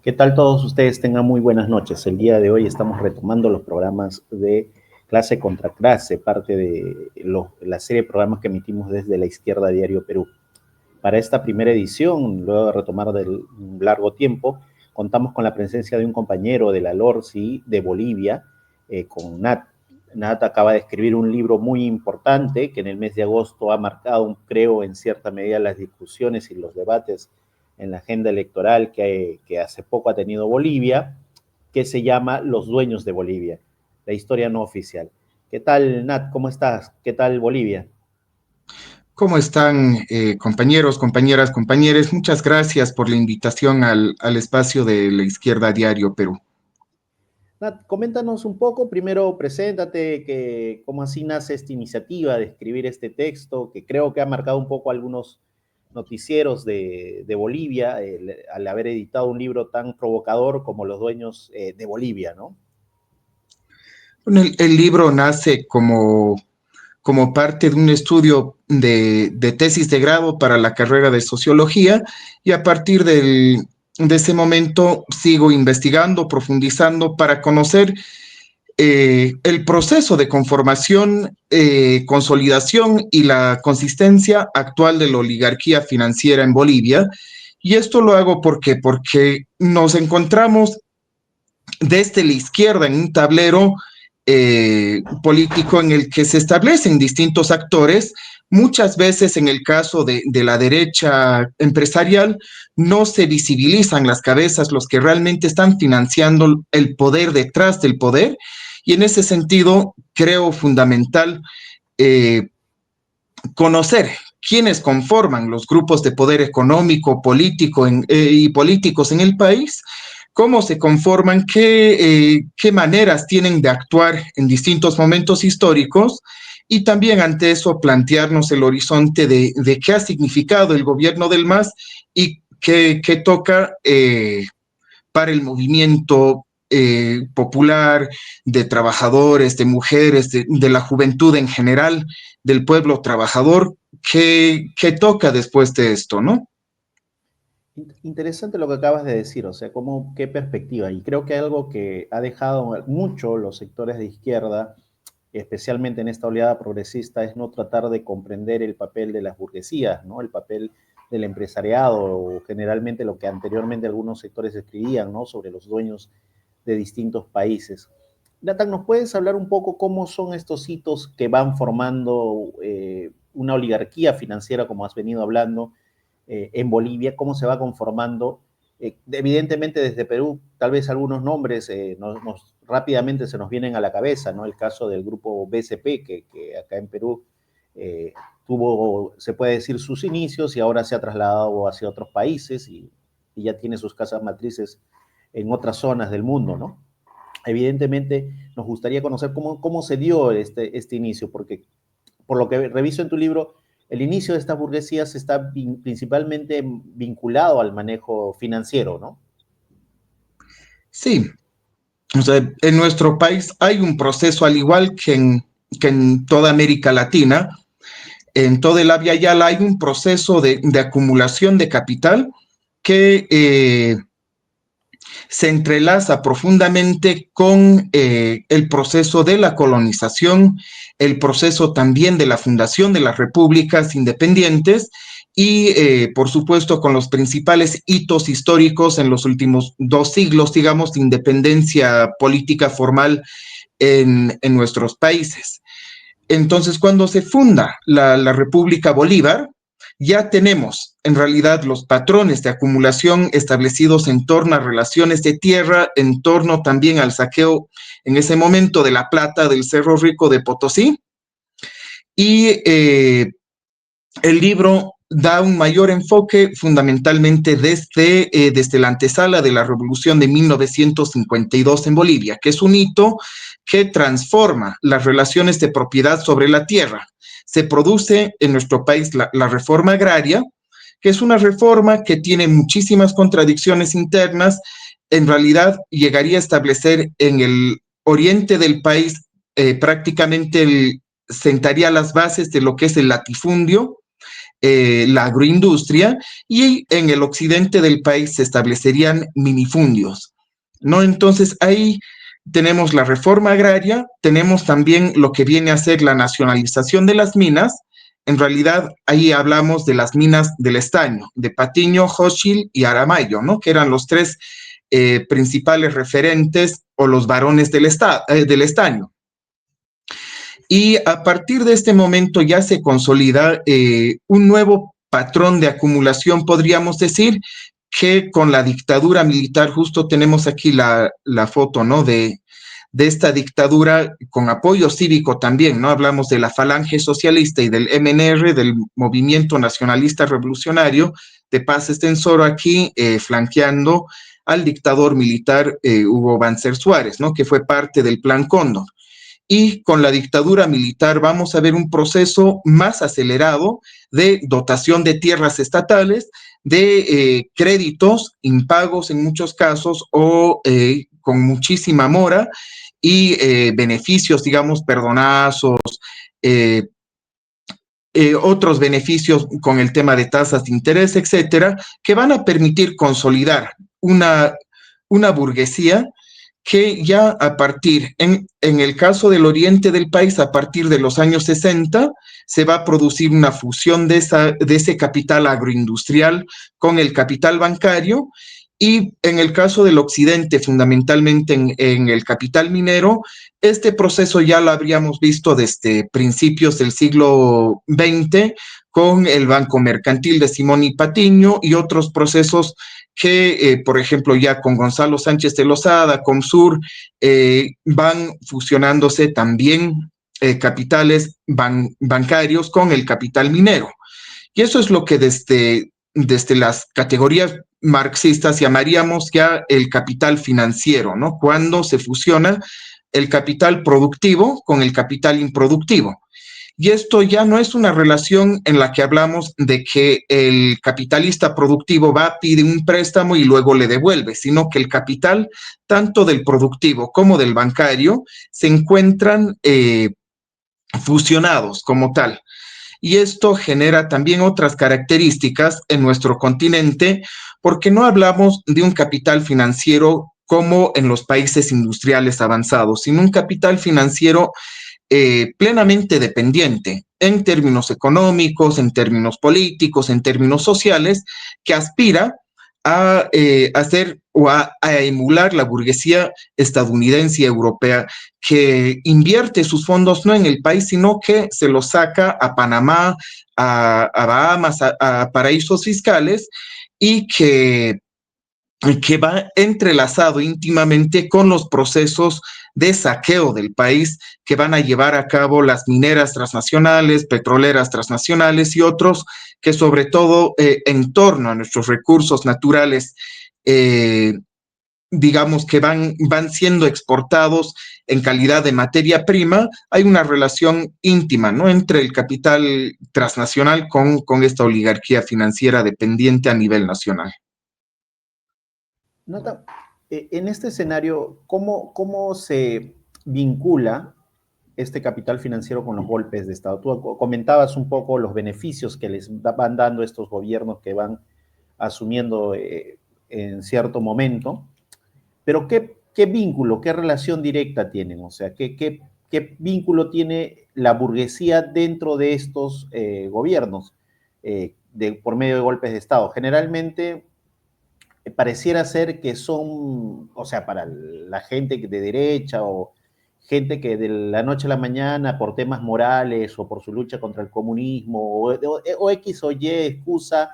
¿Qué tal todos ustedes? Tengan muy buenas noches. El día de hoy estamos retomando los programas de Clase contra Clase, parte de la serie de programas que emitimos desde La Izquierda Diario Perú. Para esta primera edición, luego de retomar del largo tiempo, contamos con la presencia de un compañero de la LORCI de Bolivia, con Nat. Nat acaba de escribir un libro muy importante que en el mes de agosto ha marcado, creo, en cierta medida las discusiones y los debates en la agenda electoral que hace poco ha tenido Bolivia, que se llama Los Dueños de Bolivia, la historia no oficial. ¿Qué tal, Nat? ¿Cómo estás? ¿Qué tal Bolivia? ¿Cómo están, compañeros, compañeras, compañeros? Muchas gracias por la invitación al espacio de La Izquierda Diario Perú. Nat, coméntanos un poco, primero preséntate, cómo así nace esta iniciativa de escribir este texto, que creo que ha marcado un poco algunos noticieros de Bolivia, al haber editado un libro tan provocador como Los Dueños de Bolivia, ¿no? Bueno, el libro nace como parte de un estudio de tesis de grado para la carrera de sociología y a partir de ese momento sigo investigando, profundizando para conocer el proceso de conformación, consolidación y la consistencia actual de la oligarquía financiera en Bolivia. Y esto lo hago porque nos encontramos desde la izquierda en un tablero político en el que se establecen distintos actores. Muchas veces en el caso de la derecha empresarial no se visibilizan las cabezas, los que realmente están financiando el poder detrás del poder. Y en ese sentido creo fundamental eh, conocer quiénes conforman los grupos de poder económico, político y políticos en el país, cómo se conforman, qué maneras tienen de actuar en distintos momentos históricos y también ante eso plantearnos el horizonte de qué ha significado el gobierno del MAS y qué toca para el movimiento popular, de trabajadores, de mujeres, de la juventud en general, del pueblo trabajador, que toca después de esto, ¿no? Interesante lo que acabas de decir, o sea, qué perspectiva. Y creo que algo que ha dejado mucho los sectores de izquierda, especialmente en esta oleada progresista, es no tratar de comprender el papel de las burguesías, ¿no? El papel del empresariado, o generalmente lo que anteriormente algunos sectores escribían, ¿no? Sobre los dueños de distintos países. Nathan, ¿nos puedes hablar un poco cómo son estos hitos que van formando una oligarquía financiera, como has venido hablando, en Bolivia, cómo se va conformando? Evidentemente desde Perú, tal vez algunos nombres rápidamente se nos vienen a la cabeza, ¿no? El caso del grupo BCP, que acá en Perú tuvo, se puede decir, sus inicios y ahora se ha trasladado hacia otros países y ya tiene sus casas matrices en otras zonas del mundo, ¿no? Evidentemente nos gustaría conocer cómo se dio este inicio, porque por lo que reviso en tu libro, el inicio de estas burguesías está principalmente vinculado al manejo financiero, ¿no? Sí, o sea, en nuestro país hay un proceso, al igual que en toda América Latina, en toda el Avia Yala hay un proceso de acumulación de capital que se entrelaza profundamente con el proceso de la colonización, el proceso también de la fundación de las repúblicas independientes y, por supuesto, con los principales hitos históricos en los últimos 2 siglos, digamos, de independencia política formal en nuestros países. Entonces, cuando se funda la República Bolívar, ya tenemos en realidad los patrones de acumulación establecidos en torno a relaciones de tierra, en torno también al saqueo en ese momento de la plata del Cerro Rico de Potosí. Y el libro da un mayor enfoque fundamentalmente desde la antesala de la Revolución de 1952 en Bolivia, que es un hito que transforma las relaciones de propiedad sobre la tierra. Se produce en nuestro país la reforma agraria, que es una reforma que tiene muchísimas contradicciones internas. En realidad llegaría a establecer en el oriente del país prácticamente sentaría las bases de lo que es el latifundio, la agroindustria, y en el occidente del país se establecerían minifundios, ¿no? Entonces ahí tenemos la reforma agraria, tenemos también lo que viene a ser la nacionalización de las minas. En realidad ahí hablamos de las minas del estaño, de Patiño, Xochitl y Aramayo, ¿no? Que eran los tres principales referentes o los varones del estaño. Y a partir de este momento ya se consolida un nuevo patrón de acumulación, podríamos decir, que con la dictadura militar, justo tenemos aquí la foto, ¿no? De esta dictadura con apoyo cívico también, ¿no? Hablamos de la Falange Socialista y del MNR, del Movimiento Nacionalista Revolucionario, de Paz Estenssoro aquí, flanqueando al dictador militar Hugo Banzer Suárez, ¿no? Que fue parte del Plan Cóndor. Y con la dictadura militar vamos a ver un proceso más acelerado de dotación de tierras estatales, de créditos impagos en muchos casos o con muchísima mora, y beneficios, digamos, perdonazos, eh, otros beneficios con el tema de tasas de interés, etcétera, que van a permitir consolidar una burguesía que ya a partir, en el caso del oriente del país, a partir de los años 60, se va a producir una fusión de ese capital agroindustrial con el capital bancario, y en el caso del occidente, fundamentalmente en el capital minero, este proceso ya lo habríamos visto desde principios del siglo XX con el Banco Mercantil de Simón y Patiño y otros procesos que, por ejemplo, ya con Gonzalo Sánchez de Lozada, Comsur, van fusionándose también capitales bancarios con el capital minero. Y eso es lo que desde las categorías marxistas llamaríamos ya el capital financiero, ¿no? Cuando se fusiona el capital productivo con el capital improductivo. Y esto ya no es una relación en la que hablamos de que el capitalista productivo va, pide un préstamo y luego le devuelve, sino que el capital, tanto del productivo como del bancario, se encuentran fusionados como tal. Y esto genera también otras características en nuestro continente, porque no hablamos de un capital financiero como en los países industriales avanzados, sino un capital financiero plenamente dependiente en términos económicos, en términos políticos, en términos sociales, que aspira a hacer o a emular la burguesía estadounidense y europea, que invierte sus fondos no en el país, sino que se los saca a Panamá, a Bahamas, a paraísos fiscales, y que va entrelazado íntimamente con los procesos de saqueo del país que van a llevar a cabo las mineras transnacionales, petroleras transnacionales y otros que sobre todo en torno a nuestros recursos naturales, eh, digamos que van siendo exportados en calidad de materia prima. Hay una relación íntima, ¿no? Entre el capital transnacional con esta oligarquía financiera dependiente a nivel nacional. Nota, en este escenario, ¿cómo se vincula este capital financiero con los golpes de Estado? Tú comentabas un poco los beneficios que les van dando estos gobiernos que van asumiendo en cierto momento, pero ¿qué vínculo, qué relación directa tienen? O sea, ¿qué vínculo tiene la burguesía dentro de estos gobiernos por medio de golpes de Estado? Generalmente pareciera ser que son, o sea, para la gente de derecha o gente que de la noche a la mañana por temas morales o por su lucha contra el comunismo o X o Y excusa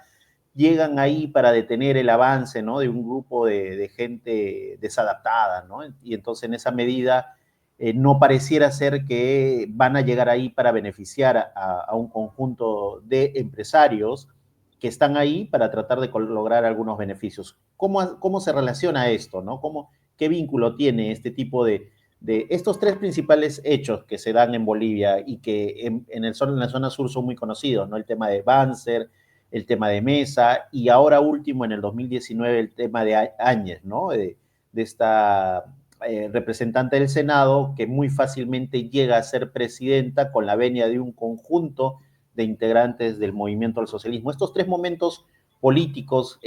llegan ahí para detener el avance, ¿no? De un grupo de gente desadaptada, ¿no? Y entonces en esa medida no pareciera ser que van a llegar ahí para beneficiar a un conjunto de empresarios que están ahí para tratar de lograr algunos beneficios. ¿Cómo se relaciona esto, no? ¿Qué vínculo tiene este tipo de estos tres principales hechos que se dan en Bolivia y que en la zona sur son muy conocidos, ¿no? El tema de Banzer, el tema de Mesa y ahora último en el 2019 el tema de Áñez, ¿no? De esta representante del Senado que muy fácilmente llega a ser presidenta con la venia de un conjunto de integrantes del movimiento al socialismo. Estos tres momentos políticos,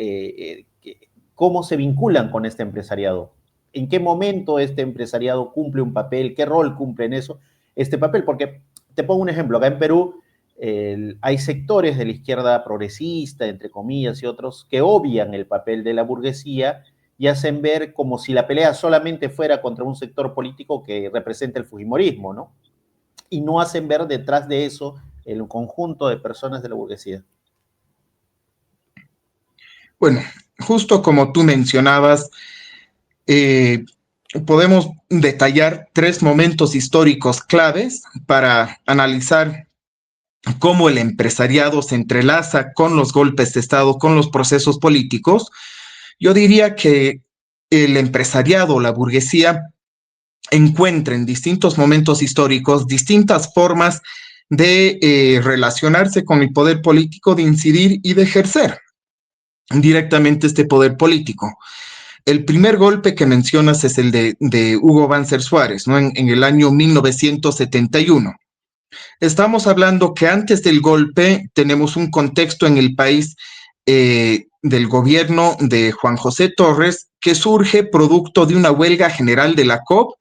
¿cómo se vinculan con este empresariado? ¿En qué momento este empresariado cumple un papel? ¿Qué rol cumple en eso este papel? Porque te pongo un ejemplo, acá en Perú hay sectores de la izquierda progresista, entre comillas, y otros que obvian el papel de la burguesía y hacen ver como si la pelea solamente fuera contra un sector político que representa el fujimorismo, ¿no? Y no hacen ver detrás de eso el conjunto de personas de la burguesía. Bueno, justo como tú mencionabas, eh, podemos detallar tres momentos históricos claves para analizar cómo el empresariado se entrelaza con los golpes de Estado, con los procesos políticos. Yo diría que el empresariado, la burguesía, encuentra en distintos momentos históricos distintas formas de relacionarse con el poder político, de incidir y de ejercer directamente este poder político. El primer golpe que mencionas es el de Hugo Banzer Suárez, ¿no? En el año 1971. Estamos hablando que antes del golpe tenemos un contexto en el país del gobierno de Juan José Torres que surge producto de una huelga general de la COP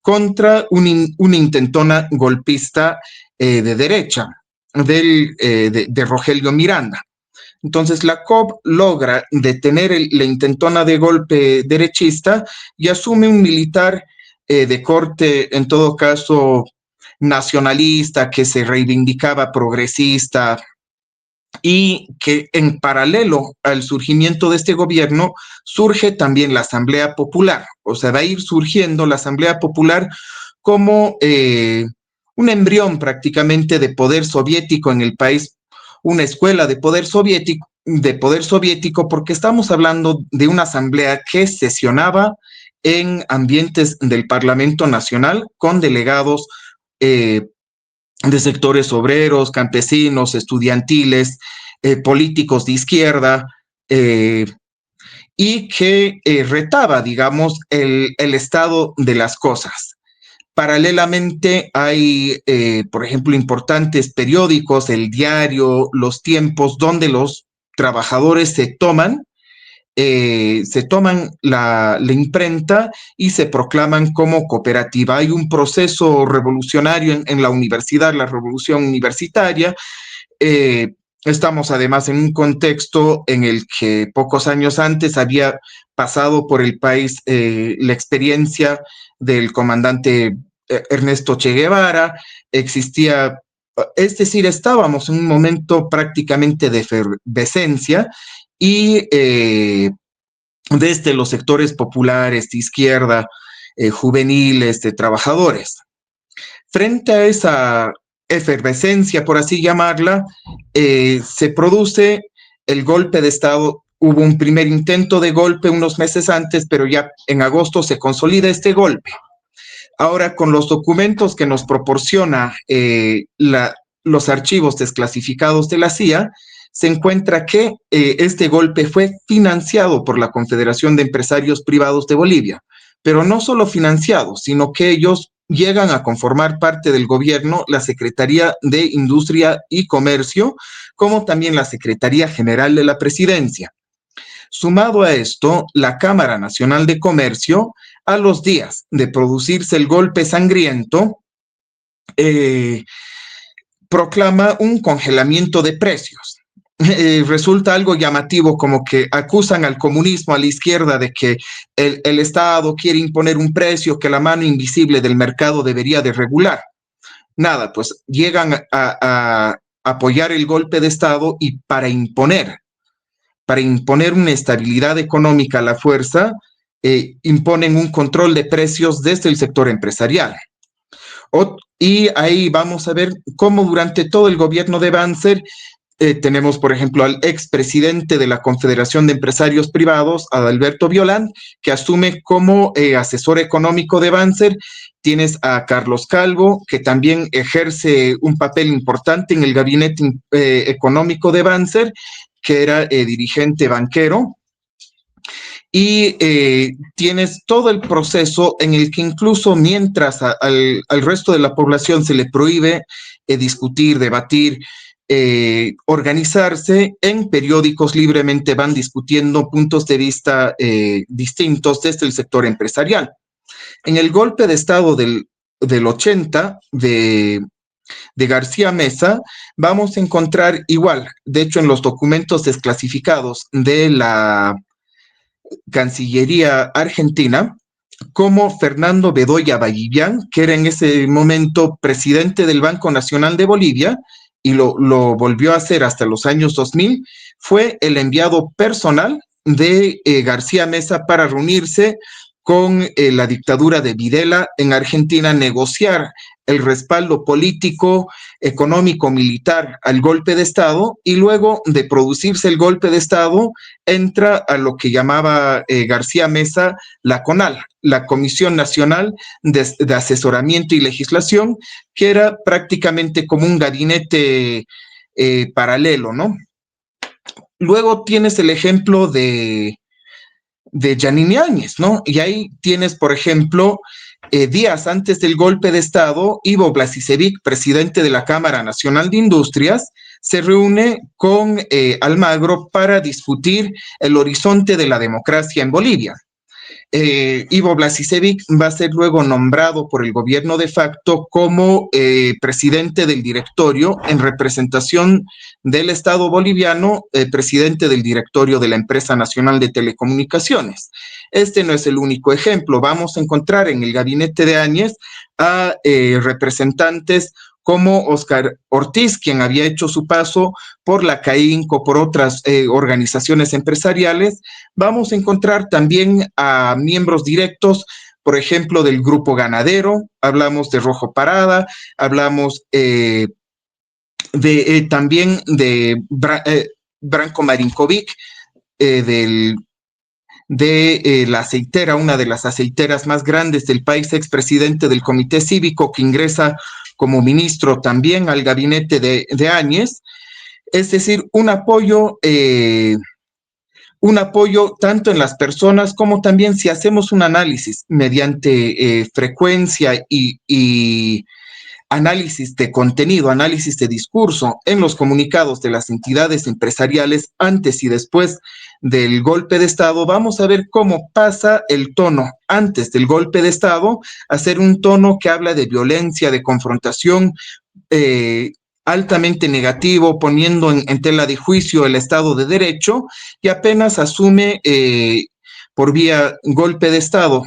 contra una intentona golpista de derecha, de Rogelio Miranda. Entonces la COP logra detener la intentona de golpe derechista y asume un militar de corte, en todo caso, nacionalista, que se reivindicaba progresista y que en paralelo al surgimiento de este gobierno surge también la Asamblea Popular. O sea, va a ir surgiendo la Asamblea Popular como un embrión prácticamente de poder soviético en el país, una escuela de poder soviético, porque estamos hablando de una asamblea que sesionaba en ambientes del Parlamento Nacional con delegados de sectores obreros, campesinos, estudiantiles, políticos de izquierda, y que retaba, digamos, el estado de las cosas. Paralelamente hay, por ejemplo, importantes periódicos, El Diario, Los Tiempos, donde los trabajadores se toman la imprenta y se proclaman como cooperativa. Hay un proceso revolucionario en la universidad, la revolución universitaria. Estamos además en un contexto en el que pocos años antes había pasado por el país la experiencia del comandante Ernesto Che Guevara. Existía, es decir, estábamos en un momento prácticamente de efervescencia y desde los sectores populares, de izquierda, juveniles, de trabajadores. Frente a esa efervescencia, por así llamarla, se produce el golpe de Estado. Hubo un primer intento de golpe unos meses antes, pero ya en agosto se consolida este golpe. Ahora, con los documentos que nos proporciona los archivos desclasificados de la CIA, se encuentra que este golpe fue financiado por la Confederación de Empresarios Privados de Bolivia, pero no solo financiado, sino que ellos llegan a conformar parte del gobierno la Secretaría de Industria y Comercio, como también la Secretaría General de la Presidencia. Sumado a esto, la Cámara Nacional de Comercio, a los días de producirse el golpe sangriento, proclama un congelamiento de precios. Resulta algo llamativo, como que acusan al comunismo, a la izquierda, de que el Estado quiere imponer un precio que la mano invisible del mercado debería de regular. Nada, pues llegan a apoyar el golpe de Estado y para imponer una estabilidad económica a la fuerza, imponen un control de precios desde el sector empresarial. Y ahí vamos a ver cómo durante todo el gobierno de Banzer tenemos, por ejemplo, al expresidente de la Confederación de Empresarios Privados, Adalberto Violant, que asume como asesor económico de Banzer. Tienes a Carlos Calvo, que también ejerce un papel importante en el gabinete económico de Banzer, que era dirigente banquero. Y tienes todo el proceso en el que incluso mientras al resto de la población se le prohíbe discutir, debatir, organizarse en periódicos, libremente van discutiendo puntos de vista distintos desde el sector empresarial. En el golpe de Estado del 80 de García Mesa, vamos a encontrar igual, de hecho en los documentos desclasificados de la Cancillería Argentina, como Fernando Bedoya Bayivián, que era en ese momento presidente del Banco Nacional de Bolivia, y lo volvió a hacer hasta los años 2000, fue el enviado personal de García Mesa para reunirse con la dictadura de Videla en Argentina, negociar el respaldo político, económico, militar al golpe de Estado, y luego de producirse el golpe de Estado, entra a lo que llamaba García Mesa la CONAL, la Comisión Nacional de Asesoramiento y Legislación, que era prácticamente como un gabinete paralelo, ¿no? Luego tienes el ejemplo de Yanine Áñez, ¿no? Y ahí tienes, por ejemplo, días antes del golpe de Estado, Ivo Vlasicevic, presidente de la Cámara Nacional de Industrias, se reúne con Almagro para discutir el horizonte de la democracia en Bolivia. Ivo Vlasicevic va a ser luego nombrado por el gobierno de facto como presidente del directorio en representación del Estado boliviano, presidente del directorio de la Empresa Nacional de Telecomunicaciones. Este no es el único ejemplo. Vamos a encontrar en el gabinete de Áñez a representantes como Oscar Ortiz, quien había hecho su paso por la CAINCO, por otras organizaciones empresariales. Vamos a encontrar también a miembros directos, por ejemplo, del Grupo Ganadero, hablamos de Rojo Parada, hablamos también de Branko Marinkovic, de la aceitera, una de las aceiteras más grandes del país, expresidente del Comité Cívico, que ingresa como ministro también al gabinete de Áñez. Es decir, un apoyo tanto en las personas como también si hacemos un análisis mediante frecuencia y análisis de contenido, análisis de discurso en los comunicados de las entidades empresariales antes y después del golpe de Estado, vamos a ver cómo pasa el tono antes del golpe de Estado a ser un tono que habla de violencia, de confrontación, altamente negativo, poniendo en tela de juicio el Estado de Derecho, y apenas asume por vía golpe de Estado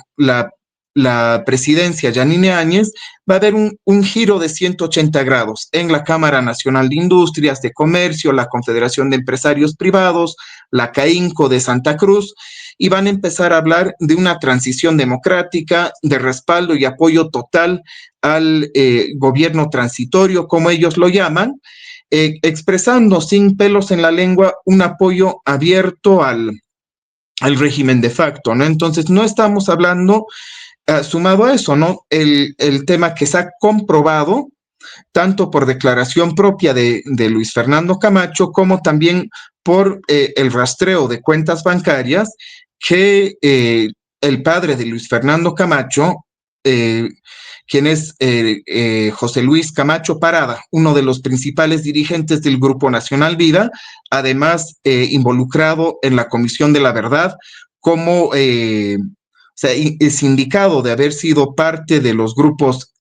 la presidencia Yanine Áñez, va a haber un giro de 180 grados en la Cámara Nacional de Industrias, de Comercio, la Confederación de Empresarios Privados, la CAINCO de Santa Cruz, y van a empezar a hablar de una transición democrática, de respaldo y apoyo total al gobierno transitorio, como ellos lo llaman, expresando sin pelos en la lengua un apoyo abierto al régimen de facto, ¿no? Entonces, no estamos hablando, sumado a eso, ¿no? El tema que se ha comprobado tanto por declaración propia de Luis Fernando Camacho, como también por el rastreo de cuentas bancarias que el padre de Luis Fernando Camacho, quien es José Luis Camacho Parada, uno de los principales dirigentes del Grupo Nacional Vida, además involucrado en la Comisión de la Verdad, como es indicado de haber sido parte de los grupos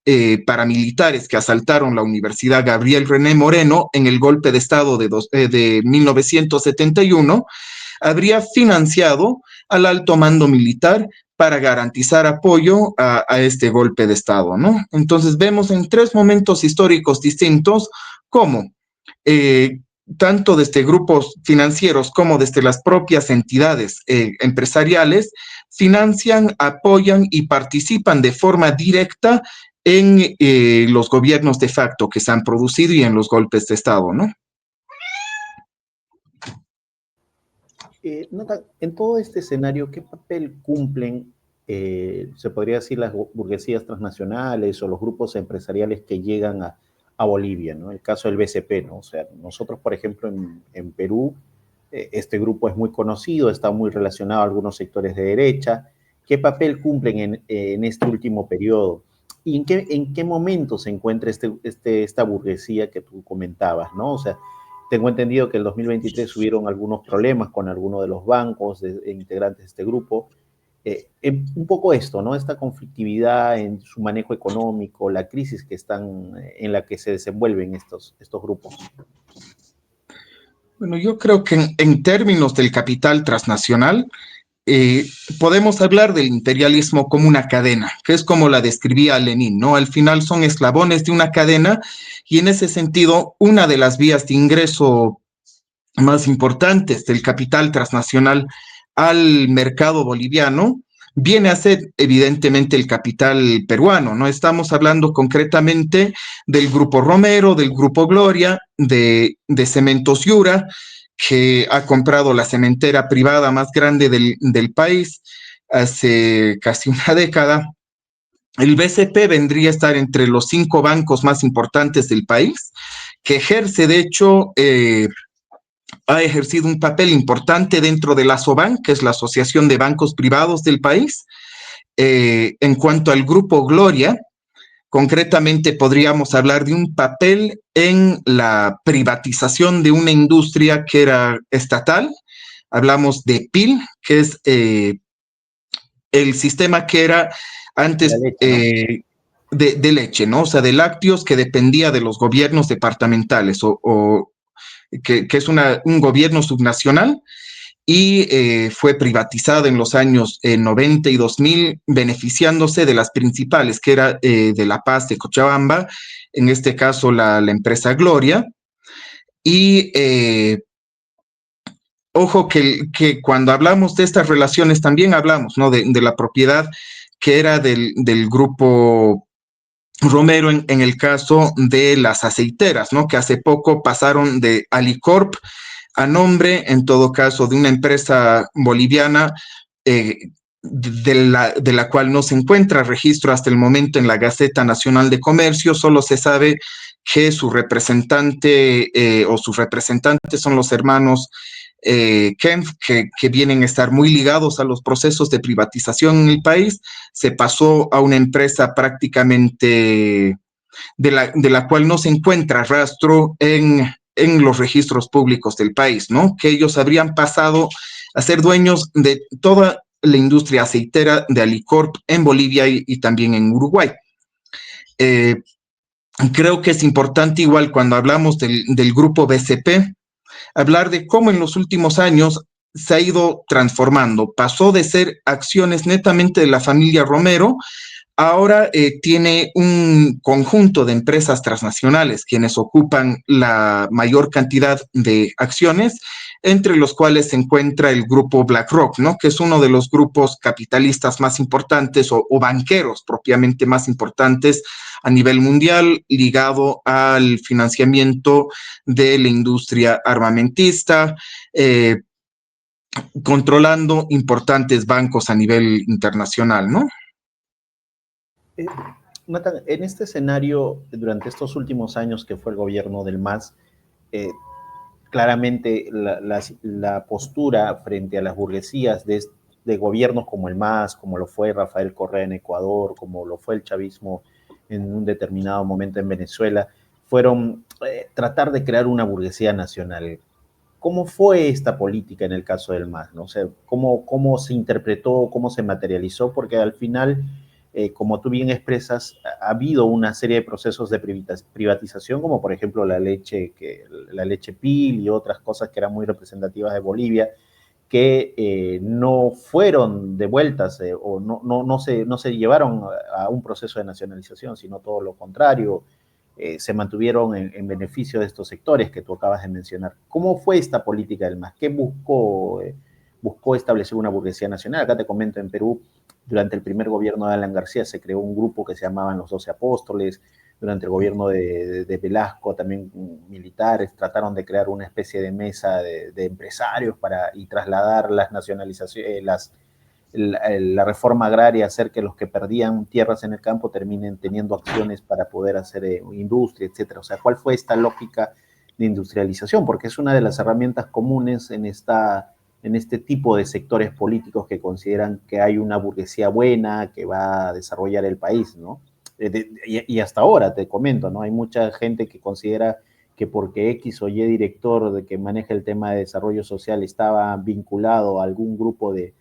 paramilitares que asaltaron la Universidad Gabriel René Moreno en el golpe de Estado de 1971, habría financiado al alto mando militar para garantizar apoyo a este golpe de Estado, ¿no? Entonces vemos en tres momentos históricos distintos cómo tanto desde grupos financieros como desde las propias entidades empresariales financian, apoyan y participan de forma directa en los gobiernos de facto que se han producido y en los golpes de Estado, ¿no? Nota, en todo este escenario, ¿qué papel cumplen, se podría decir, las burguesías transnacionales o los grupos empresariales que llegan a Bolivia, ¿no? El caso del BCP, ¿no? O sea, nosotros, por ejemplo, en Perú, este grupo es muy conocido, está muy relacionado a algunos sectores de derecha. ¿Qué papel cumplen en este último periodo? ¿Y en qué momento se encuentra esta burguesía que tú comentabas, ¿no? O sea, Tengo entendido que el 2023 hubieron algunos problemas con algunos de los bancos integrantes de este grupo. Un poco esto, ¿no? Esta conflictividad en su manejo económico, la crisis que están, en la que se desenvuelven estos grupos. Bueno, yo creo que en términos del capital transnacional, eh, podemos hablar del imperialismo como una cadena, que es como la describía Lenin, ¿no? Al final son eslabones de una cadena y en ese sentido, una de las vías de ingreso más importantes del capital transnacional al mercado boliviano viene a ser evidentemente el capital peruano, ¿no? Estamos hablando concretamente del Grupo Romero, del Grupo Gloria, de Cementos Yura, que ha comprado la cementera privada más grande del país hace casi una década. El BCP vendría a estar entre los 5 bancos más importantes del país, que ejerce, de hecho, ha ejercido un papel importante dentro de la ASOBAN, que es la Asociación de Bancos Privados del país. En cuanto al Grupo Gloria, concretamente podríamos hablar de un papel en la privatización de una industria que era estatal. Hablamos de PIL, que es el sistema que era La antes leche, ¿no? de leche, ¿no? O sea, de lácteos que dependía de los gobiernos departamentales o que es un gobierno subnacional y fue privatizada en los años 90 y 2000, beneficiándose de las principales, que era de La Paz, de Cochabamba, en este caso la empresa Gloria. Y ojo que cuando hablamos de estas relaciones también hablamos, ¿no? De la propiedad que era del grupo Romero en el caso de las aceiteras, ¿no? Que hace poco pasaron de Alicorp a nombre, en todo caso, de una empresa boliviana eh, de la cual no se encuentra registro hasta el momento en la Gaceta Nacional de Comercio, solo se sabe que su representante o sus representantes son los hermanos Kempf, que vienen a estar muy ligados a los procesos de privatización en el país. Se pasó a una empresa prácticamente de la cual no se encuentra rastro en los registros públicos del país, ¿no? Que ellos habrían pasado a ser dueños de toda la industria aceitera de Alicorp en Bolivia y también en Uruguay. Eh, Creo que es importante igual cuando hablamos del grupo BCP, hablar de cómo en los últimos años se ha ido transformando. Pasó de ser acciones netamente de la familia Romero, ahora tiene un conjunto de empresas transnacionales quienes ocupan la mayor cantidad de acciones, entre los cuales se encuentra el grupo BlackRock, ¿no? Que es uno de los grupos capitalistas más importantes o banqueros propiamente más importantes a nivel mundial, ligado al financiamiento de la industria armamentista, controlando importantes bancos a nivel internacional, ¿no? Eh, Nathan, en este escenario, durante estos últimos años que fue el gobierno del MAS, eh, claramente la postura frente a las burguesías de gobiernos como el MAS, como lo fue Rafael Correa en Ecuador, como lo fue el chavismo en un determinado momento en Venezuela, fueron tratar de crear una burguesía nacional. ¿Cómo fue esta política en el caso del MAS? ¿No? O sea, ¿cómo se interpretó, cómo se materializó? Porque al final, como tú bien expresas, ha habido una serie de procesos de privatización, como por ejemplo la leche PIL y otras cosas que eran muy representativas de Bolivia, que no fueron devueltas o no se llevaron a un proceso de nacionalización, sino todo lo contrario, se mantuvieron en beneficio de estos sectores que tú acabas de mencionar. ¿Cómo fue esta política del MAS? ¿Qué buscó? Buscó establecer una burguesía nacional. Acá te comento, en Perú, durante el primer gobierno de Alan García se creó un grupo que se llamaban los 12 Apóstoles. Durante el gobierno de Velasco, también militares trataron de crear una especie de mesa de empresarios y trasladar las nacionalizaciones, la reforma agraria, hacer que los que perdían tierras en el campo terminen teniendo acciones para poder hacer industria, etcétera. O sea, ¿cuál fue esta lógica de industrialización? Porque es una de las herramientas comunes en este tipo de sectores políticos que consideran que hay una burguesía buena que va a desarrollar el país, ¿no? Y hasta ahora te comento, ¿no? Hay mucha gente que considera que porque X o Y director de que maneja el tema de desarrollo social estaba vinculado a algún grupo de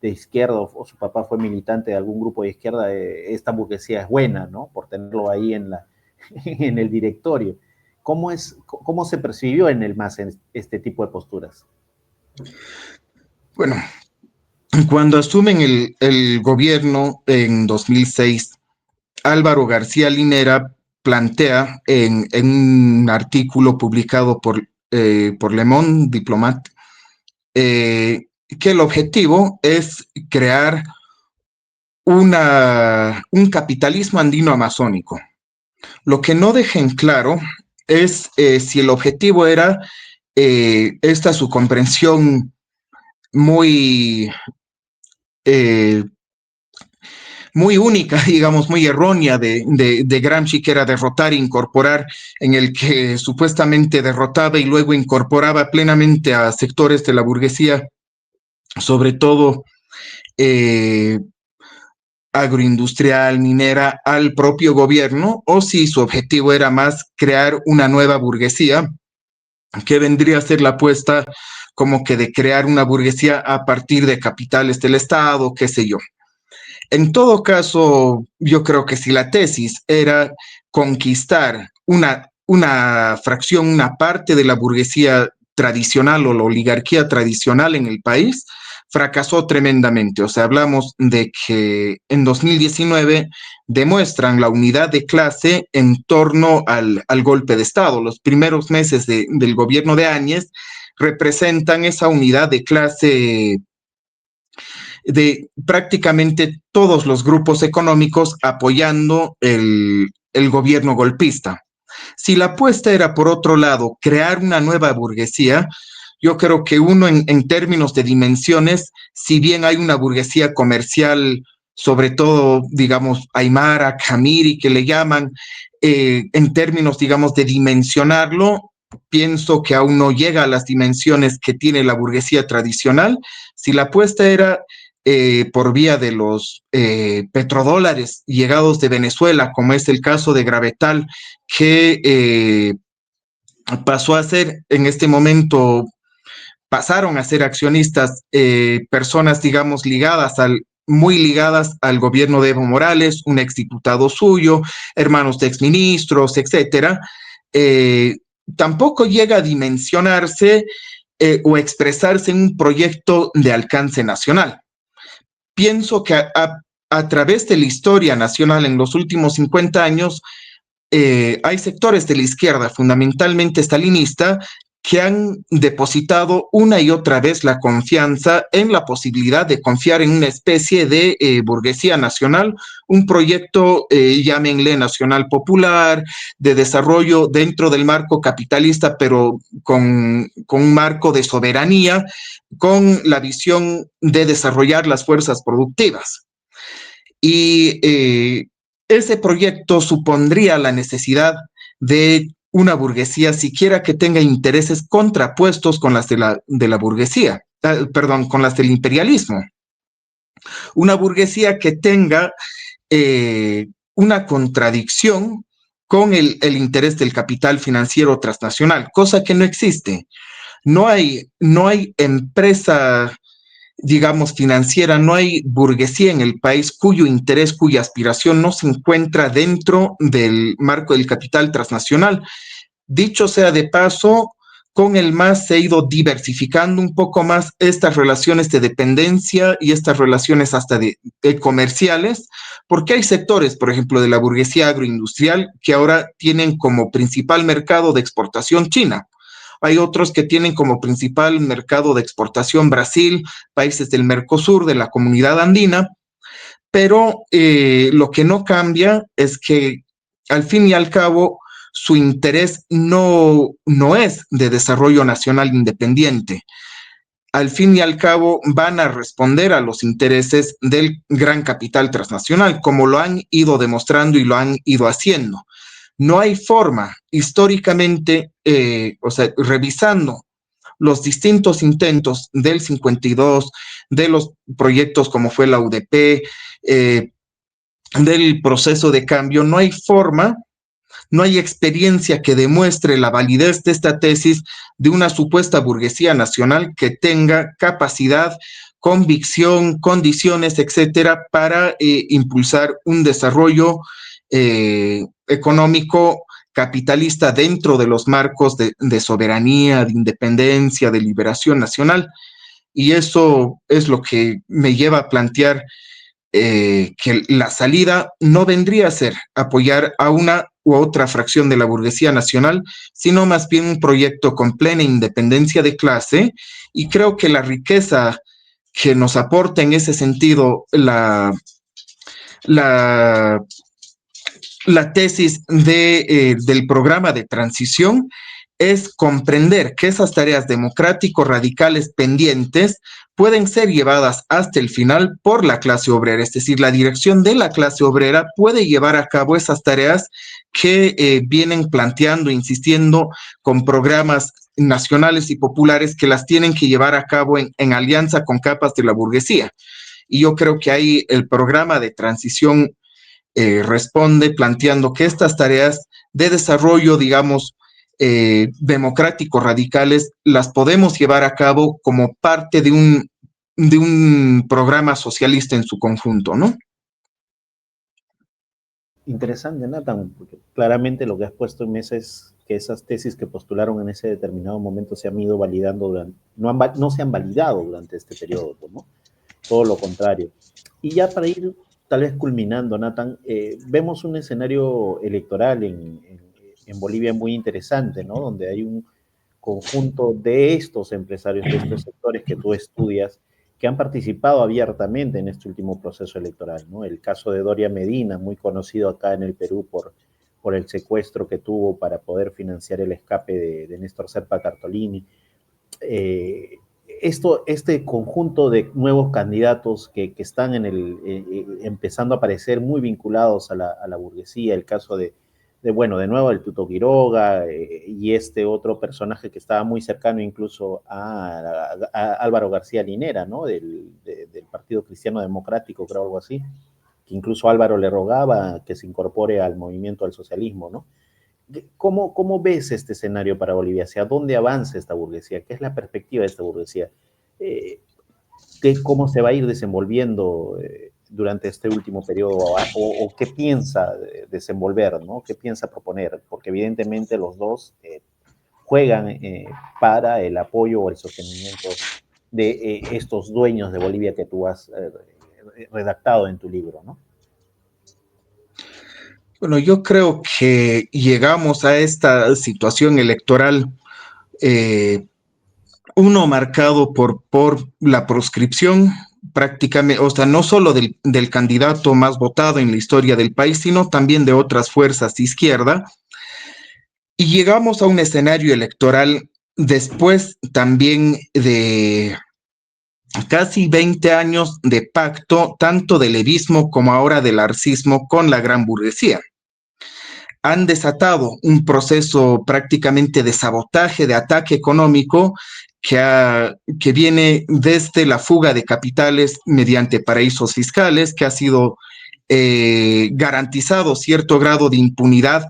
izquierda o su papá fue militante de algún grupo de izquierda, esta burguesía es buena, ¿no? Por tenerlo ahí en el directorio. ¿Cómo se percibió en el MAS en este tipo de posturas? Bueno, cuando asumen el gobierno en 2006, Álvaro García Linera plantea en un artículo publicado por Le Monde Diplomat que el objetivo es crear un capitalismo andino-amazónico. Lo que no deja en claro es si el objetivo era esta su comprensión muy, eh, muy única, digamos, muy errónea de Gramsci, que era derrotar e incorporar, en el que supuestamente derrotaba y luego incorporaba plenamente a sectores de la burguesía, sobre todo eh, agroindustrial, minera, al propio gobierno, o si su objetivo era más crear una nueva burguesía, que vendría a ser la apuesta como que de crear una burguesía a partir de capitales del Estado, qué sé yo. En todo caso, yo creo que si la tesis era conquistar una fracción, una parte de la burguesía tradicional o la oligarquía tradicional en el país, fracasó tremendamente. O sea, hablamos de que en 2019 demuestran la unidad de clase en torno al golpe de Estado. Los primeros meses del gobierno de Áñez representan esa unidad de clase de prácticamente todos los grupos económicos apoyando el gobierno golpista. Si la apuesta era, por otro lado, crear una nueva burguesía, yo creo que uno en términos de dimensiones, si bien hay una burguesía comercial, sobre todo, digamos, Aymara, Camiri, que le llaman, en términos, digamos, de dimensionarlo, pienso que aún no llega a las dimensiones que tiene la burguesía tradicional. Si la apuesta era por vía de los petrodólares llegados de Venezuela, como es el caso de Gravetal, que pasó a ser en este momento, pasaron a ser accionistas personas, digamos, muy ligadas al gobierno de Evo Morales, un exdiputado suyo, hermanos de exministros, etcétera. Eh, Tampoco llega a dimensionarse o expresarse en un proyecto de alcance nacional. Pienso que a través de la historia nacional en los últimos 50 años, hay sectores de la izquierda, fundamentalmente stalinista, que han depositado una y otra vez la confianza en la posibilidad de confiar en una especie de burguesía nacional, un proyecto, llámenle nacional popular, de desarrollo dentro del marco capitalista, pero con un marco de soberanía, con la visión de desarrollar las fuerzas productivas. Y ese proyecto supondría la necesidad de una burguesía siquiera que tenga intereses contrapuestos con las de la burguesía, perdón, con las del imperialismo. Una burguesía que tenga una contradicción con el interés del capital financiero transnacional, cosa que no existe. No hay empresa, digamos, financiera, no hay burguesía en el país cuyo interés, cuya aspiración no se encuentra dentro del marco del capital transnacional. Dicho sea de paso, con el MAS se ha ido diversificando un poco más estas relaciones de dependencia y estas relaciones hasta de comerciales, porque hay sectores, por ejemplo, de la burguesía agroindustrial que ahora tienen como principal mercado de exportación China. Hay otros que tienen como principal mercado de exportación Brasil, países del Mercosur, de la comunidad andina, pero lo que no cambia es que al fin y al cabo su interés no es de desarrollo nacional independiente. Al fin y al cabo van a responder a los intereses del gran capital transnacional, como lo han ido demostrando y lo han ido haciendo. No hay forma históricamente, o sea, revisando los distintos intentos del 52, de los proyectos como fue la UDP, del proceso de cambio, no hay forma no hay experiencia que demuestre la validez de esta tesis de una supuesta burguesía nacional que tenga capacidad, convicción, condiciones, etcétera, para impulsar un desarrollo económico capitalista dentro de los marcos de soberanía, de independencia, de liberación nacional. Y eso es lo que me lleva a plantear que la salida no vendría a ser apoyar a una u otra fracción de la burguesía nacional, sino más bien un proyecto con plena independencia de clase. Y creo que la riqueza que nos aporta en ese sentido la, la tesis del programa de transición es comprender que esas tareas democrático-radicales pendientes pueden ser llevadas hasta el final por la clase obrera, es decir, la dirección de la clase obrera puede llevar a cabo esas tareas que vienen planteando, insistiendo con programas nacionales y populares que las tienen que llevar a cabo en alianza con capas de la burguesía. Y yo creo que ahí el programa de transición responde planteando que estas tareas de desarrollo, digamos, democráticos radicales, las podemos llevar a cabo como parte de un programa socialista en su conjunto, ¿no? Interesante, Nathan, porque claramente lo que has puesto en mesa es que esas tesis que postularon en ese determinado momento se han ido validando durante, no se han validado durante este periodo, ¿no? Todo lo contrario. Y ya para ir tal vez culminando, Nathan, vemos un escenario electoral en Bolivia muy interesante, ¿no? Donde hay un conjunto de estos empresarios, de estos sectores que tú estudias, que han participado abiertamente en este último proceso electoral, ¿no? El caso de Doria Medina, muy conocido acá en el Perú por el secuestro que tuvo para poder financiar el escape de Néstor Serpa Cartolini. Eh, este conjunto de nuevos candidatos que están empezando a aparecer muy vinculados a la burguesía, el caso bueno, de nuevo el Tuto Quiroga y este otro personaje que estaba muy cercano incluso a Álvaro García Linera, ¿no? Del Partido Cristiano Democrático, creo algo así, que incluso Álvaro le rogaba que se incorpore al movimiento al socialismo, ¿no? ¿Cómo ves este escenario para Bolivia? ¿Hacia dónde avanza esta burguesía? ¿Qué es la perspectiva de esta burguesía? Eh, ¿Cómo se va a ir desenvolviendo durante este último periodo o qué piensa desenvolver, ¿no? ¿Qué piensa proponer? Porque evidentemente los dos juegan para el apoyo o el sostenimiento de estos dueños de Bolivia que tú has redactado en tu libro, ¿no? Bueno, yo creo que llegamos a esta situación electoral, eh, uno marcado por la proscripción prácticamente, o sea, no solo del candidato más votado en la historia del país, sino también de otras fuerzas de izquierda. Y llegamos a un escenario electoral después también de casi 20 años de pacto, tanto del levismo como ahora del arcismo con la gran burguesía. Han desatado un proceso prácticamente de sabotaje, de ataque económico que viene desde la fuga de capitales mediante paraísos fiscales, que ha sido garantizado cierto grado de impunidad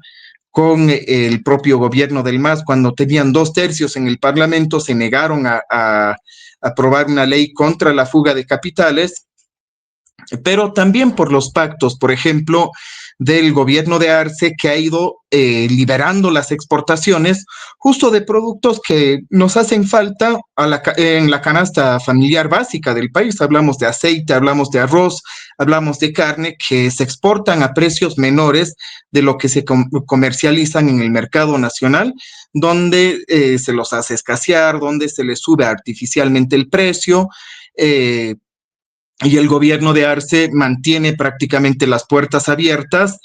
con el propio gobierno del MAS. Cuando tenían 2/3 en el Parlamento, se negaron a aprobar una ley contra la fuga de capitales, pero también por los pactos, por ejemplo, del gobierno de Arce, que ha ido liberando las exportaciones justo de productos que nos hacen falta en la canasta familiar básica del país. Hablamos de aceite, hablamos de arroz, hablamos de carne, que se exportan a precios menores de lo que se comercializan en el mercado nacional, donde se los hace escasear, donde se les sube artificialmente el precio. Y el gobierno de Arce mantiene prácticamente las puertas abiertas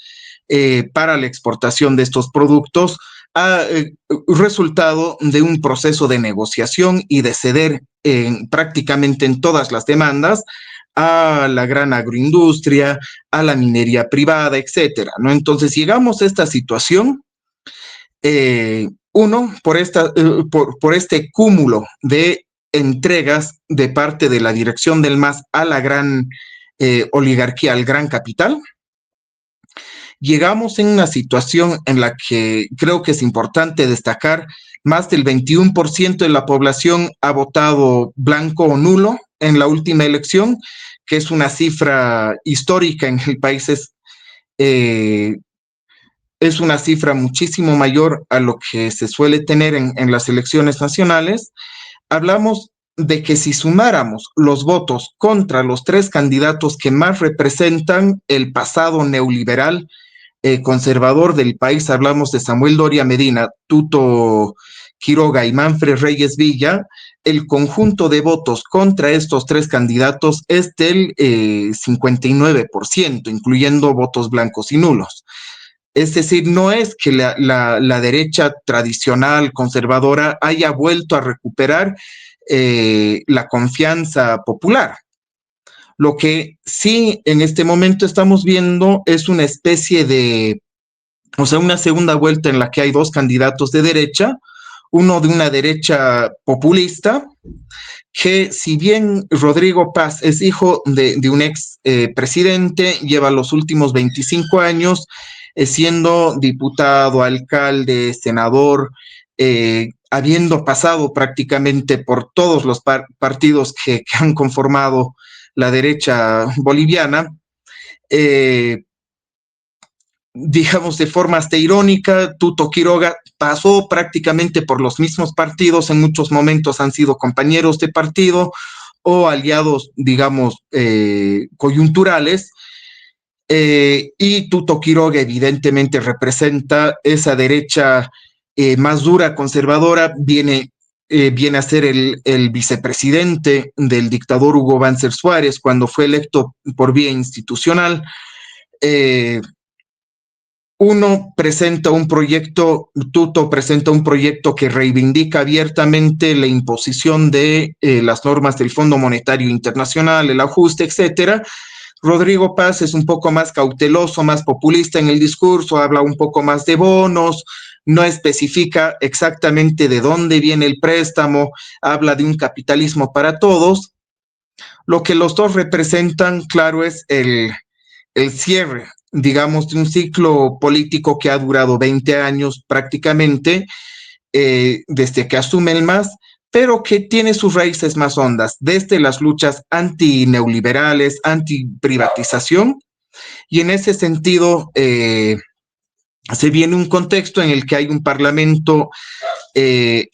para la exportación de estos productos, ha resultado de un proceso de negociación y de ceder prácticamente en todas las demandas a la gran agroindustria, a la minería privada, etcétera, ¿no? Entonces llegamos a esta situación, uno, por este cúmulo de entregas de parte de la dirección del MAS a la gran oligarquía, al gran capital, llegamos en una situación en la que creo que es importante destacar, más del 21% de la población ha votado blanco o nulo en la última elección, que es una cifra histórica en el país, es una cifra muchísimo mayor a lo que se suele tener en las elecciones nacionales. Hablamos de que si sumáramos los votos contra los tres candidatos que más representan el pasado neoliberal conservador del país, hablamos de Samuel Doria Medina, Tuto Quiroga y Manfred Reyes Villa, el conjunto de votos contra estos tres candidatos es del 59%, incluyendo votos blancos y nulos. Es decir, no es que la derecha tradicional, conservadora, haya vuelto a recuperar la confianza popular. Lo que sí en este momento estamos viendo es una especie de, o sea, una segunda vuelta en la que hay dos candidatos de derecha, uno de una derecha populista, que si bien Rodrigo Paz es hijo de un ex presidente, lleva los últimos 25 años siendo diputado, alcalde, senador, habiendo pasado prácticamente por todos los partidos que han conformado la derecha boliviana, eh, digamos de forma hasta irónica, Tuto Quiroga pasó prácticamente por los mismos partidos, en muchos momentos han sido compañeros de partido o aliados, digamos, coyunturales, y Tuto Quiroga evidentemente representa esa derecha más dura, conservadora, viene a ser el vicepresidente del dictador Hugo Banzer Suárez cuando fue electo por vía institucional. Eh, Uno presenta un proyecto, Tuto presenta un proyecto que reivindica abiertamente la imposición de las normas del Fondo Monetario Internacional, el ajuste, etcétera. Rodrigo Paz es un poco más cauteloso, más populista en el discurso, habla un poco más de bonos, no especifica exactamente de dónde viene el préstamo, habla de un capitalismo para todos. Lo que los dos representan, claro, es el cierre, digamos, de un ciclo político que ha durado 20 años prácticamente, desde que asume el MAS, pero que tiene sus raíces más hondas, desde las luchas antineoliberales, antiprivatización, y en ese sentido se viene un contexto en el que hay un parlamento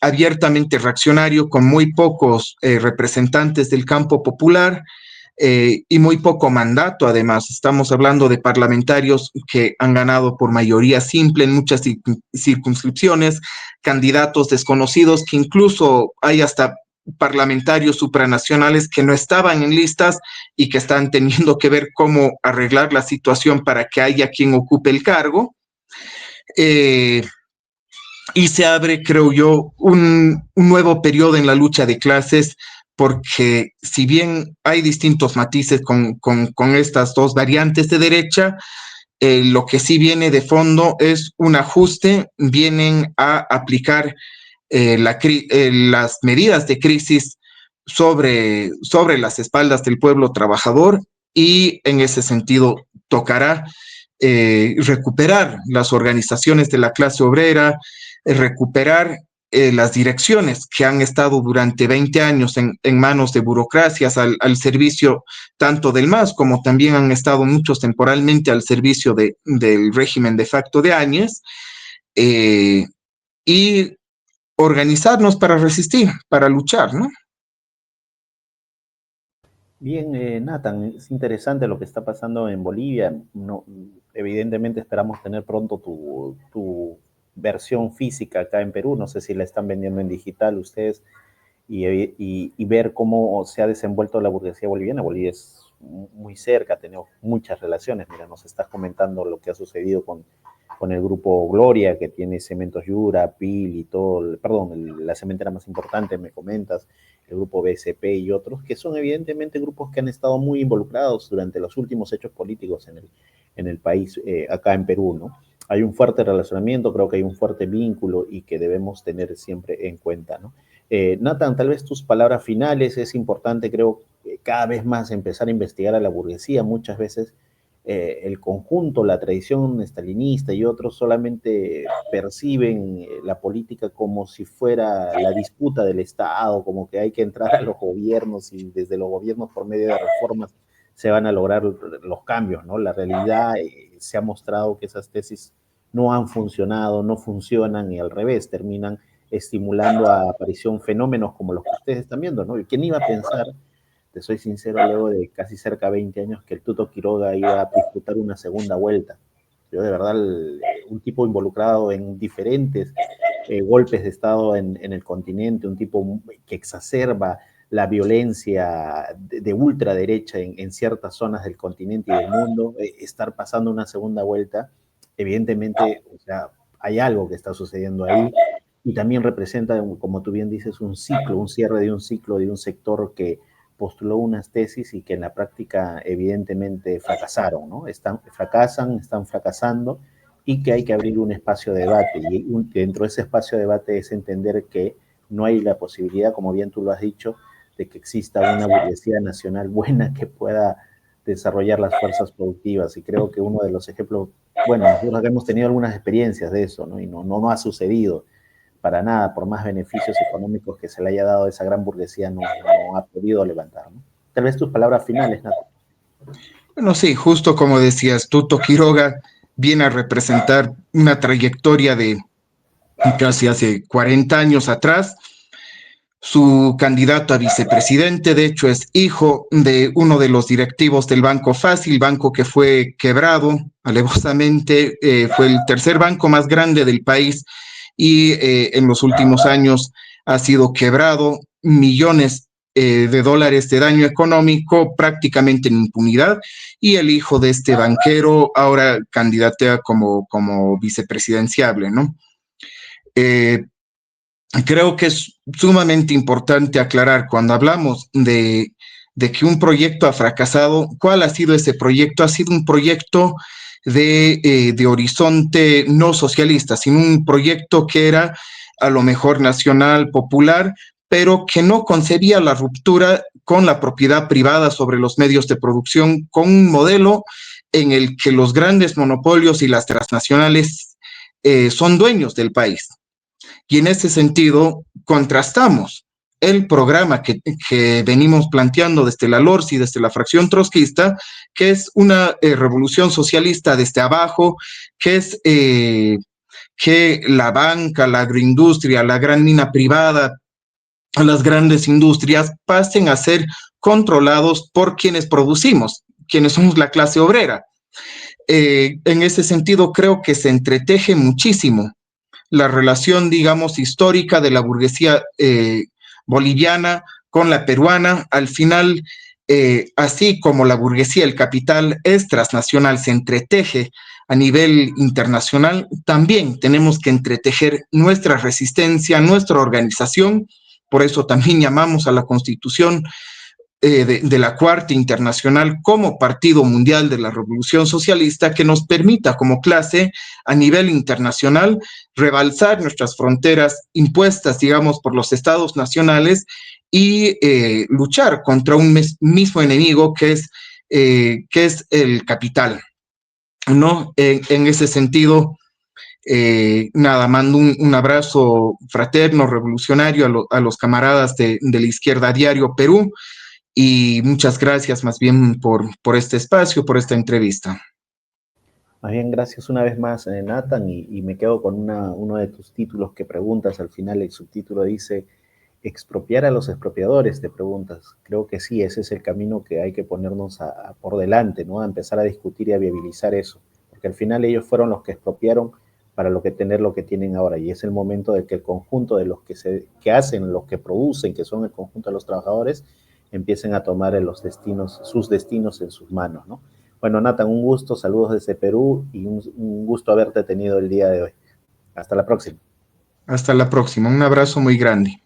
abiertamente reaccionario, con muy pocos representantes del campo popular, y muy poco mandato. Además, estamos hablando de parlamentarios que han ganado por mayoría simple en muchas circunscripciones, candidatos desconocidos, que incluso hay hasta parlamentarios supranacionales que no estaban en listas y que están teniendo que ver cómo arreglar la situación para que haya quien ocupe el cargo. Eh, y se abre, creo yo, un nuevo periodo en la lucha de clases, porque si bien hay distintos matices con estas dos variantes de derecha, lo que sí viene de fondo es un ajuste, vienen a aplicar las medidas de crisis sobre las espaldas del pueblo trabajador, y en ese sentido tocará recuperar las organizaciones de la clase obrera, recuperar las direcciones que han estado durante 20 años en manos de burocracias al servicio tanto del MAS como también han estado muchos temporalmente al servicio del régimen de facto de Áñez, y organizarnos para resistir, para luchar, ¿no? Bien, Nathan, es interesante lo que está pasando en Bolivia. No, evidentemente esperamos tener pronto tu versión física acá en Perú. No sé si la están vendiendo en digital ustedes y ver cómo se ha desenvuelto la burguesía boliviana. Bolivia es muy cerca, tenemos muchas relaciones. Mira, nos estás comentando lo que ha sucedido con el grupo Gloria, que tiene Cementos Yura, PIL y todo, perdón, la cementera más importante, me comentas, el grupo BSP y otros, que son evidentemente grupos que han estado muy involucrados durante los últimos hechos políticos en el país, acá en Perú, ¿no? Hay un fuerte relacionamiento, creo que hay un fuerte vínculo y que debemos tener siempre en cuenta, ¿no? Nathan, tal vez tus palabras finales, es importante, creo, cada vez más empezar a investigar a la burguesía. Muchas veces el conjunto, la tradición estalinista y otros solamente perciben la política como si fuera la disputa del Estado, como que hay que entrar a los gobiernos y desde los gobiernos por medio de reformas se van a lograr los cambios, ¿no? La realidad se ha mostrado que esas tesis no han funcionado, no funcionan y al revés, terminan estimulando a aparición fenómenos como los que ustedes están viendo, ¿no? ¿Y quién iba a pensar, te soy sincero, luego de casi cerca de 20 años, que el Tuto Quiroga iba a disputar una segunda vuelta? Yo de verdad, un tipo involucrado en diferentes golpes de Estado en el continente, un tipo que exacerba la violencia de ultraderecha en ciertas zonas del continente y del mundo, estar pasando una segunda vuelta, evidentemente, o sea, hay algo que está sucediendo ahí y también representa, como tú bien dices, un ciclo, un cierre de un ciclo de un sector que postuló unas tesis y que en la práctica evidentemente fracasaron, ¿no? Están fracasando y que hay que abrir un espacio de debate y dentro de ese espacio de debate es entender que no hay la posibilidad, como bien tú lo has dicho, de que exista una burguesía nacional buena que pueda desarrollar las fuerzas productivas. Y creo que uno de los ejemplos, bueno, nosotros hemos tenido algunas experiencias de eso, ¿no? Y no ha sucedido para nada, por más beneficios económicos que se le haya dado a esa gran burguesía, no ha podido levantar, ¿no? Tal vez tus palabras finales, Nato. Bueno, sí, justo como decías, Tuto Quiroga viene a representar una trayectoria de casi hace 40 años atrás. Su candidato a vicepresidente, de hecho, es hijo de uno de los directivos del Banco Fácil, banco que fue quebrado alevosamente, fue el tercer banco más grande del país y en los últimos años ha sido quebrado, millones de dólares de daño económico prácticamente en impunidad, y el hijo de este banquero ahora candidatea como vicepresidenciable, ¿no? Eh, Creo que es sumamente importante aclarar cuando hablamos de que un proyecto ha fracasado, ¿cuál ha sido ese proyecto? Ha sido un proyecto de horizonte no socialista, sino un proyecto que era a lo mejor nacional, popular, pero que no concebía la ruptura con la propiedad privada sobre los medios de producción, con un modelo en el que los grandes monopolios y las transnacionales son dueños del país. Y en ese sentido, contrastamos el programa que venimos planteando desde la LORSI, desde la fracción trotskista, que es una revolución socialista desde abajo, que es que la banca, la agroindustria, la gran mina privada, las grandes industrias pasen a ser controlados por quienes producimos, quienes somos la clase obrera. En ese sentido, creo que se entreteje muchísimo la relación, digamos, histórica de la burguesía boliviana con la peruana. Al final, así como la burguesía, el capital es transnacional, se entreteje a nivel internacional, también tenemos que entretejer nuestra resistencia, nuestra organización. Por eso también llamamos a la Constitución de la Cuarta Internacional como Partido Mundial de la Revolución Socialista, que nos permita como clase a nivel internacional rebalsar nuestras fronteras impuestas, digamos, por los estados nacionales y luchar contra un mismo enemigo que es el capital, ¿no? En ese sentido, nada, mando un abrazo fraterno, revolucionario a los camaradas de la Izquierda Diario Perú, y muchas gracias más bien por este espacio, por esta entrevista. Más bien, gracias una vez más, Nathan, y me quedo con uno de tus títulos que preguntas. Al final el subtítulo dice, expropiar a los expropiadores, te preguntas. Creo que sí, ese es el camino que hay que ponernos por delante, ¿no? A empezar a discutir y a viabilizar eso, porque al final ellos fueron los que expropiaron para tener lo que tienen ahora, y es el momento de que el conjunto de los que hacen, los que producen, que son el conjunto de los trabajadores, empiecen a tomar sus destinos en sus manos, ¿no? Bueno, Nathan, un gusto, saludos desde Perú y un gusto haberte tenido el día de hoy. Hasta la próxima. Hasta la próxima, un abrazo muy grande.